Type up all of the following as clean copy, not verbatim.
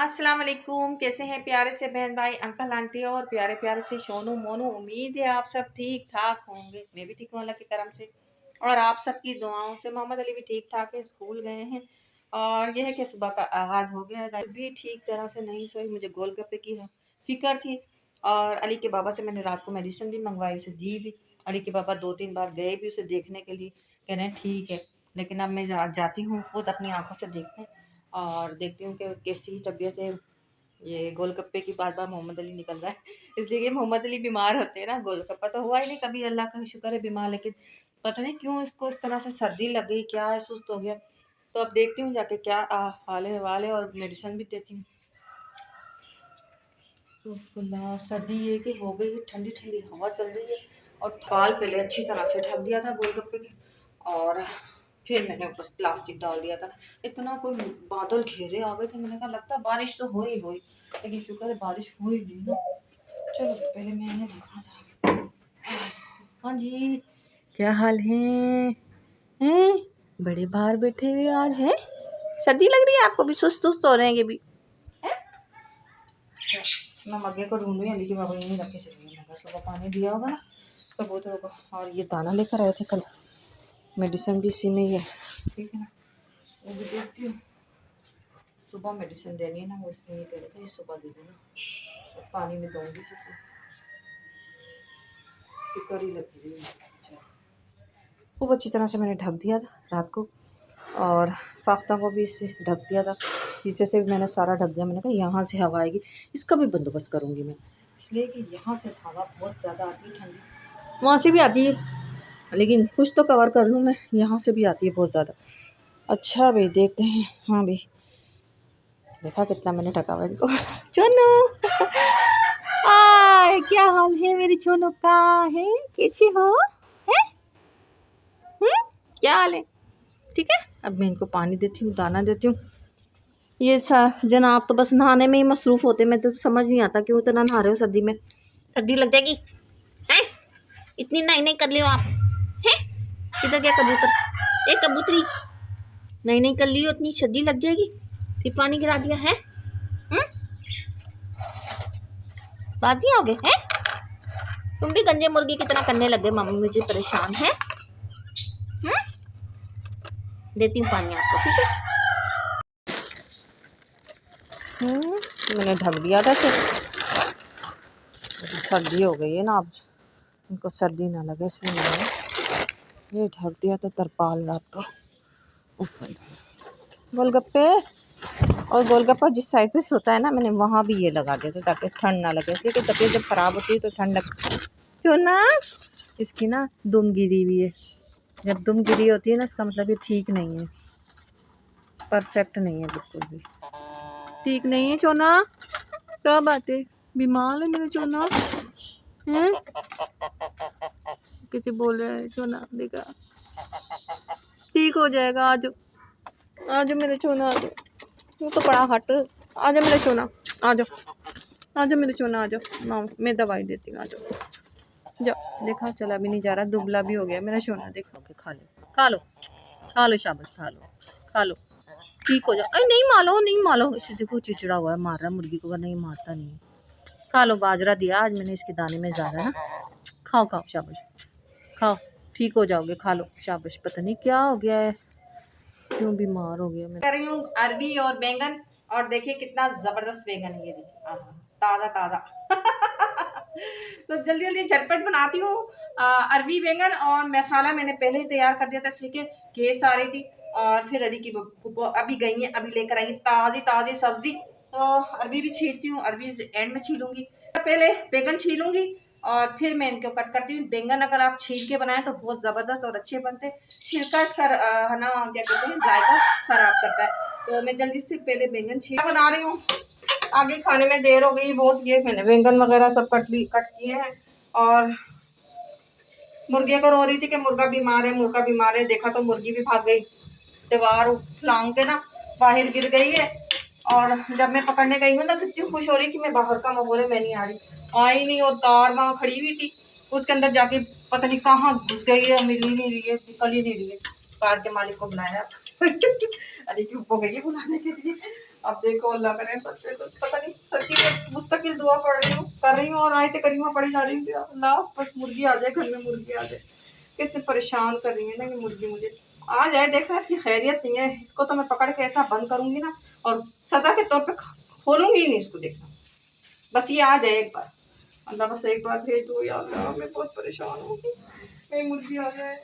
अस्सलाम वालेकुम। कैसे हैं प्यारे से बहन भाई, अंकल आंटी और प्यारे प्यारे से सोनू मोनू। उम्मीद है आप सब ठीक ठाक होंगे। मैं भी ठीक हूँ अल्लाह के करम से और आप सबकी दुआओं से। मोहम्मद अली भी ठीक ठाक है, स्कूल गए हैं। और यह है कि सुबह का आगाज़ हो गया है। गाइस भी ठीक तरह से नहीं सोई, मुझे गोलगप्पे की फिक्र थी। और अली के बाबा से मैंने रात को मेडिसिन भी मंगवाई, उसे दी भी। अली के बाबा 2-3 बार गए भी उसे देखने के लिए, कह रहे हैं ठीक है। लेकिन अब मैं जाती हूँ खुद अपनी आंखों से देखने और देखती हूँ कि कैसी तबीयत है। ये गोलगप्पे की बार मोहम्मद अली निकल रहा है, इसलिए कि मोहम्मद अली बीमार होते हैं ना। गोलगप्पा तो हुआ ही नहीं कभी, अल्लाह का शुक्र है बीमार। लेकिन पता नहीं क्यों इसको इस तरह से सर्दी लग गई, क्या है, सुस्त हो गया। तो अब देखती हूँ जाके क्या हाल है वाले, और मेडिसिन भी देती हूँ। तो सर्दी ये कि हो गई, ठंडी ठंडी हवा चल रही है। और थाल पहले अच्छी तरह से ढक दिया था गोलगप्पे के, और फिर मैंने ऊपर प्लास्टिक डाल दिया था। इतना कोई बादल घेरे आ गए थे, मैंने कहा लगता बारिश तो हो ही हुई, लेकिन शुक्र है बारिश हुई नहीं ना। चलो पहले मैं इन्हें देखना था। हाँ जी, क्या हाल है? हैं बड़े बाहर बैठे हुए आज हैं। सर्दी लग रही है आपको भी? सुस्त सुस्त हो रहे हैं ये भी है? मैं मग्गे को ढूंढ रही हूँ, लेकिन बाबा यहीं रखे चलिए। मैं सुबह पानी दिया होगा ना कबूतरों को। और ये दाना लेकर आए थे कल, मेडिसिन भी इसी में ही है, ठीक है ना। वो भी देखती हूँ, सुबह मेडिसिन देनी है ना, वो इसमें ये कह रहे थे सुबह दे देना। और पानी में दूँगी इसे, फिक्र ही लगी हुई है। खूब अच्छी तरह से मैंने ढक दिया था रात को, और फाख्ता को भी इससे ढक दिया था। नीचे से भी मैंने सारा ढक दिया। मैंने कहा यहाँ से हवा आएगी, इसका भी बंदोबस्त करूँगी मैं, इसलिए कि यहाँ से हवा बहुत ज़्यादा आती है ठंडी, वहाँ से भी आती है, लेकिन कुछ तो कवर कर लूँ मैं। यहाँ से भी आती है बहुत ज़्यादा। अच्छा भाई देखते हैं। हाँ भाई देखा कितना मैंने ढका हुआ इनको। चोनू क्या हाल है मेरी चोनू का? है कैसी हो? है क्या हाल है? ठीक है। अब मैं इनको पानी देती हूँ, दाना देती हूँ। ये जनाब तो बस नहाने में ही मसरूफ़ होते। मैं तो समझ नहीं आता क्यों इतना नहा रहे हो सर्दी में। सर्दी लग जाएगी हैं? इतनी नई नई कर लियो आप हैं? किधर गया कबूतर? एक कबूतरी नई नई कर लियो, इतनी सर्दी लग जाएगी, फिर पानी गिरा दिया है। बात नहीं हो गए हैं? तुम भी गंजे मुर्गी की तरह करने लगे। मम्मी मुझे परेशान है। देती हूँ पानी आपको, ठीक है। मैंने ढक दिया था सिर्फ, सर्दी हो गई है ना, अब इनको सर्दी ना लगे इसलिए मैंने ये ढक दिया था तरपाल रात को। गोलगप्पे और गोलगप्पा जिस साइड पे सोता है ना, मैंने वहाँ भी ये लगा दिया था ताकि ठंड ना लगे, इसलिए कि तबीयत जब ख़राब होती है तो ठंड लगती है। जो ना इसकी ना दुम गिरी हुई है। जब दुम गिरी होती है ना, इसका मतलब ये ठीक नहीं है, परफेक्ट नहीं है, बिल्कुल भी ठीक नहीं है। चोना क्या बात है? बीमार है मेरे चोना हैं? किसी बोल रहा है चोना, देखा ठीक हो जाएगा। आज आज मेरे चोना, आज वो तो बड़ा हट। आजा मेरे चोना, आजा आजा मेरे चोना, आजा ना, मैं दवाई देती हूँ, आजा जाओ। देखा चला भी नहीं जा रहा, दुबला भी हो गया मेरा सोना। देखो के खा लो खा लो खा लो, शाबाश खा लो खा लो, ठीक हो जाओ। अरे नहीं मारो नहीं मारो, इसे देखो चिचड़ा हुआ है, मार रहा मुर्गी को, वरना ये मारता नहीं है। खा लो, बाजरा दिया आज मैंने इसके दाने में ज़्यादा ना। खाओ खाओ शाबाश खाओ, ठीक हो जाओगे, खा लो शाबाश। पता नहीं क्या हो गया है, क्यों बीमार हो गया। मैं कर रही हूँ अरबी और बैंगन, और देखिए कितना जबरदस्त बैंगन है ये, देखिए ताज़ा ताज़ा। तो जल्दी जल्दी झटपट बनाती हूँ अरबी बैंगन। और मसाला मैंने पहले ही तैयार कर दिया था, इसलिए कि गैस आ रही थी। और फिर अली की अभी गई है, अभी लेकर आई ताज़ी ताज़ी सब्जी। तो अरबी भी छीलती हूँ, अरबी एंड में छीलूंगी, पहले बैंगन छीलूंगी और फिर मैं इनको कट करती हूँ। बैंगन अगर आप छील के बनाएं तो बहुत ज़बरदस्त और अच्छे बनते हैं। छिलका इसका है ना, क्या कहते हैं, जायका खराब करता है। तो मैं जल्दी से पहले बैंगन छील बना रही हूँ, आगे खाने में देर हो गई बहुत। ये मैंने बैंगन वगैरह सब कट किए हैं। और मुर्गी को रो रही थी कि मुर्गा बीमार है, मुर्गा बीमार है। देखा तो मुर्गी भी भाग गई, दीवार फलांग के ना बाहर गिर गई है। और जब मैं पकड़ने गई हूँ ना, तो इतनी खुश हो रही कि मैं बाहर का माहौल है, मैं नहीं आ रही, आई नहीं। और कार वहाँ खड़ी हुई थी, उसके अंदर जाके पता नहीं कहाँ घुस गई है, मिल ही नहीं रही है, निकल ही नहीं रही है। कार के मालिक को बुलाया। अरे क्यों हो गई बुलाने के लिए, अब देखो अल्लाह करे बच्चे को पता नहीं, सच्ची में मुस्तकिल दुआ पढ़ रही हूँ, कर रही हूँ और आयते करीमा पढ़ी जा रही हूँ। अल्लाह बस मुर्गी आ जाए घर में, मुर्गी आ जाए। कितने परेशान कर रही है ना ये मुर्गी, मुझे आ जाए। देखना इसकी खैरियत नहीं है, इसको तो मैं पकड़ के ऐसा बंद करूंगी ना और सदा के तौर पे खोलूंगी ही नहीं इसको। देखना बस ये आ जाए एक बार, अल्लाह बस एक बार भेज दो या अल्लाह, मैं बहुत परेशान होगी। मेरी मुर्गी आ जाए।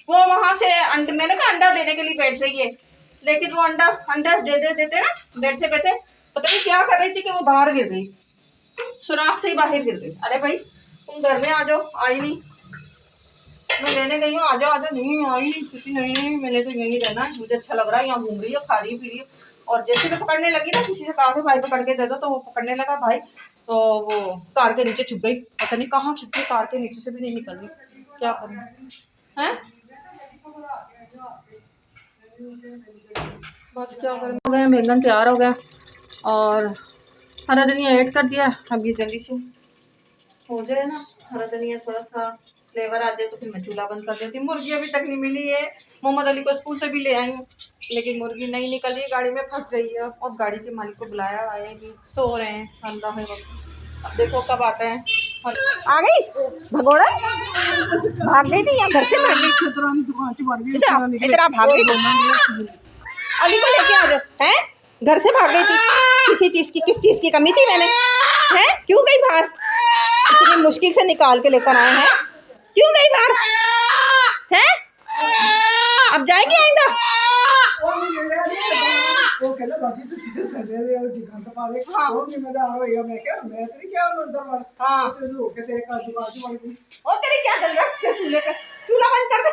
वो वहां से मैंने कहा अंडा देने के लिए बैठ रही है, लेकिन वो अंडा देते ना बैठे बैठे पता नहीं क्या कर रही थी कि वो बाहर गिर गई, सुराख से ही बाहर गिर गई। अरे भाई तुम घर में आ जाओ, आई नहीं, मैं लेने गई हूँ, आ जाओ आ जाओ, नहीं आई किसी नहीं। मैंने तो यहीं रहना है, मुझे अच्छा लग रहा है, यहाँ घूम रही है, खा रही पी रही है। और जैसे मैं पकड़ने लगी ना, किसी से कहा कि भाई पकड़ के दे दो, तो वो पकड़ने लगा भाई, तो वो कार के नीचे छुप गई, पता नहीं कहाँ छुप गई, कार के नीचे से भी नहीं निकल रही। क्या करूँ हैं, बस क्या करें। हो गया बैंगन तैयार हो गया और हरा धनिया ऐड कर दिया। अब ये जल्दी से हो जाए ना, हरा धनिया थोड़ा सा फ्लेवर आ जाए तो फिर मैं चूल्हा बंद कर देती हूँ। मुर्गी अभी तक नहीं मिली है, मोहम्मद अली को स्कूल से भी ले आई हूँ, लेकिन मुर्गी नहीं निकली, गाड़ी में फंस गई है। और गाड़ी के मालिक को बुलाया, आए कि सो रहे हैं, ठंडा है वक्त, अब देखो कब आता है। आ गई भगोड़ा, भाग गई थी यहाँ घर से, भाग गई इतना भाग गई थी। अली को लेके आ जाओ, हैं घर से भाग गई थी, किसी चीज की, किस चीज की कमी थी मैंने, हैं क्यों गई बाहर, इतनी मुश्किल से निकाल के लेकर आए हैं, क्यों गई बाहर, हैं अब जाएंगे आएंगे। तेरे क्या चल रहा है, चूल्हा बंद कर दे,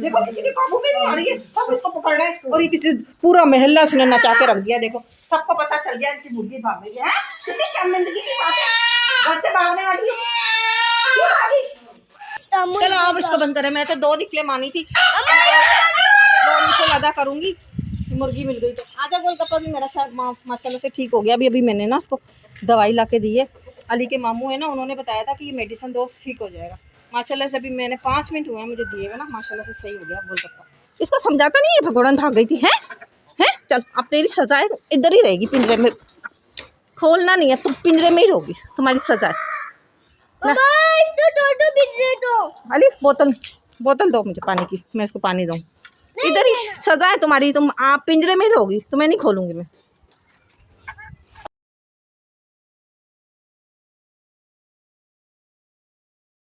देखो किसी के काबू में नहीं आ रही है, सब इसको पकड़ रहे हैं। और ये किसी पूरा महल्ला उसने नचा के रख दिया, देखो सबको पता चल गया इनकी मुर्गी भाग गई है। कितनी शर्मिंदगी की बात है, घर से भागने वाली है, क्यों भागी। चलो अब इसको बंद करें, मैं तो 2 निकले मानी थी, 2 निकल अदा करूंगी। मुर्गी मिल गई तो आजा। गोलगप्पा भी मेरा शायद माशाल्लाह से ठीक हो गया। अभी मैंने ना उसको दवाई ला के दी है, अली के मामू है ना, उन्होंने बताया था कि ये मेडिसिन दो ठीक हो जाएगा। माशाल्लाह से अभी मैंने 5 मिनट हुए हैं मुझे दिए हुए ना, माशाल्लाह से सही हो गया गोलगप्पा। इसको समझाता नहीं है, भगोड़न भाग गई थी, हैं चल अब तेरी सजा है, इधर ही रहेगी पिंजरे में, खोलना नहीं है, तुम पिंजरे में ही रहोगी, तुम्हारी सजा है। अली बोतल दो मुझे पानी की, मैं इसको पानी दूँ, इधर ही सजा है तुम्हारी, तुम आप पिंजरे में ही रहोगी, तुम्हें नहीं खोलूंगी मैं।